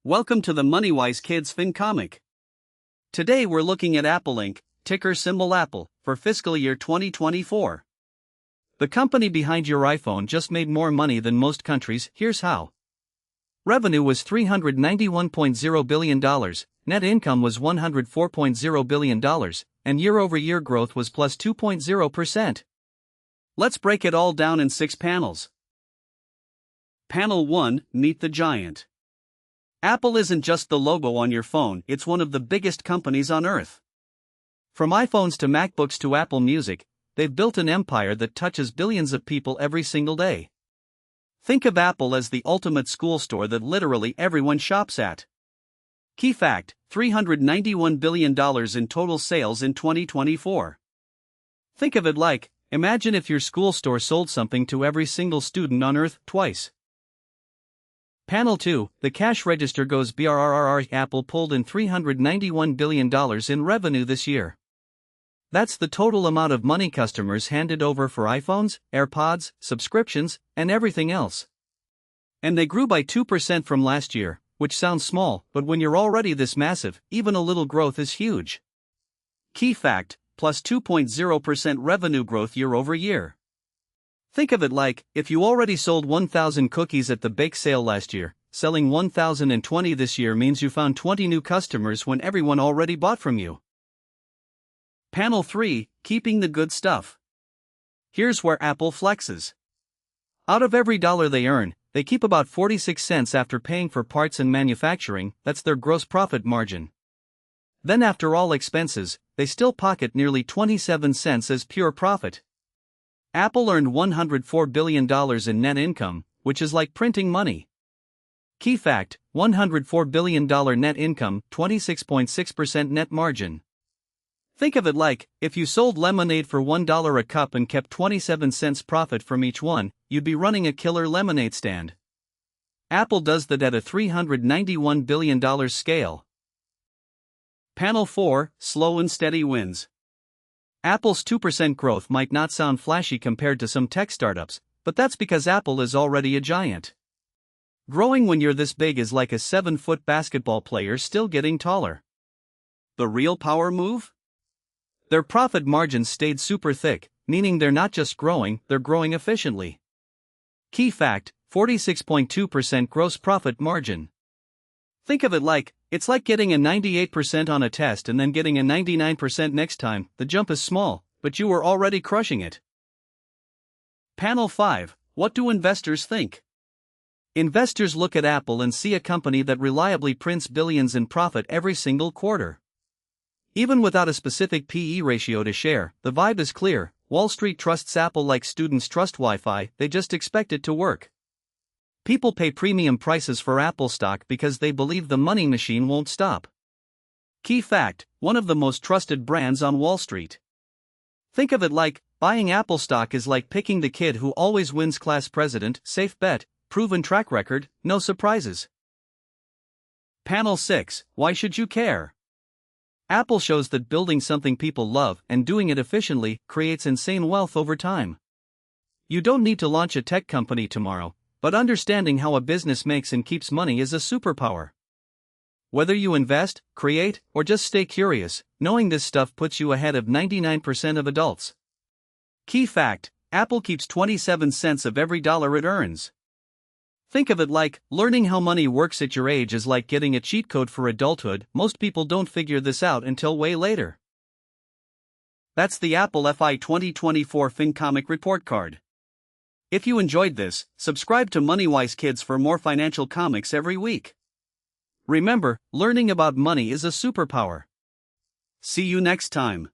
Welcome to the MoneyWise Kids FinComic. Today we're looking at Apple Inc., ticker symbol Apple, for fiscal year 2024. The company behind your iPhone just made more money than most countries. Here's how. Revenue was $391.0 billion, net income was $104.0 billion, and year-over-year growth was plus 2.0%. Let's break it all down in 6 panels. Panel 1, Meet the Giant. Apple isn't just the logo on your phone, it's one of the biggest companies on earth. From iPhones to MacBooks to Apple Music, they've built an empire that touches billions of people every single day. Think of Apple as the ultimate school store that literally everyone shops at. Key fact: $391 billion in total sales in 2024. Think of it like, imagine if your school store sold something to every single student on earth twice. Panel 2, the Cash Register Goes Brrrr. Apple pulled in $391 billion in revenue this year. That's the total amount of money customers handed over for iPhones, AirPods, subscriptions, and everything else. And they grew by 2% from last year, which sounds small, but when you're already this massive, even a little growth is huge. Key fact: plus 2.0% revenue growth year over year. Think of it like, if you already sold 1,000 cookies at the bake sale last year, selling 1,020 this year means you found 20 new customers when everyone already bought from you. Panel 3, Keeping the Good Stuff. Here's where Apple flexes. Out of every dollar they earn, they keep about 46 cents after paying for parts and manufacturing. That's their gross profit margin. Then after all expenses, they still pocket nearly 27 cents as pure profit. Apple earned $104 billion in net income, which is like printing money. Key fact: $104 billion net income, 26.6% net margin. Think of it like, if you sold lemonade for $1 a cup and kept 27 cents profit from each one, you'd be running a killer lemonade stand. Apple does that at a $391 billion scale. Panel 4, Slow and Steady Wins. Apple's 2% growth might not sound flashy compared to some tech startups, but that's because Apple is already a giant. Growing when you're this big is like a 7-foot basketball player still getting taller. The real power move? Their profit margins stayed super thick, meaning they're not just growing, they're growing efficiently. Key fact: 46.2% gross profit margin. Think of it like, it's like getting a 98% on a test and then getting a 99% next time. The jump is small, but you were already crushing it. Panel 5, What do investors think? Investors look at Apple and see a company that reliably prints billions in profit every single quarter. Even without a specific PE ratio to share, the vibe is clear. Wall Street trusts Apple like students trust Wi-Fi, they just expect it to work. People pay premium prices for Apple stock because they believe the money machine won't stop. Key fact: one of the most trusted brands on Wall Street. Think of it like, buying Apple stock is like picking the kid who always wins class president. Safe bet, proven track record, no surprises. Panel 6, Why should you care? Apple shows that building something people love and doing it efficiently creates insane wealth over time. You don't need to launch a tech company tomorrow, but understanding how a business makes and keeps money is a superpower. Whether you invest, create, or just stay curious, knowing this stuff puts you ahead of 99% of adults. Key fact: Apple keeps 27 cents of every dollar it earns. Think of it like, learning how money works at your age is like getting a cheat code for adulthood. Most people don't figure this out until way later. That's the Apple FY2024 FinComic report card. If you enjoyed this, subscribe to MoneyWise Kids for more financial comics every week. Remember, learning about money is a superpower. See you next time.